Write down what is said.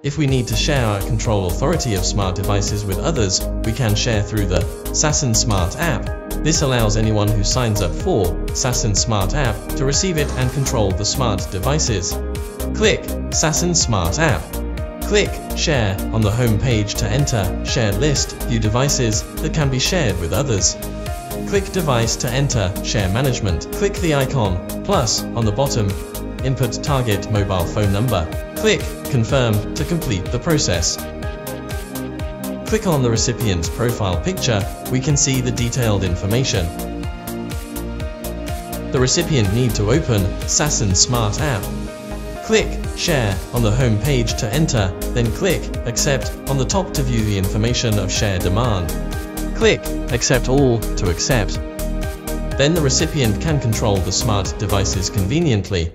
If we need to share our control authority of smart devices with others, we can share through the Sassin Smart app. This allows anyone who signs up for Sassin Smart app to receive it and control the smart devices. Click Sassin Smart app. Click Share on the home page to enter Shared List, view devices that can be shared with others. Click Device to enter Share Management. Click the icon plus on the bottom. Input target mobile phone number. Click Confirm to complete the process. Click on the recipient's profile picture. We can see the detailed information. The recipient need to open Sassin Smart app. Click Share on the home page to enter, then click Accept on the top to view the information of share demand. Click Accept All to accept. Then the recipient can control the smart devices conveniently.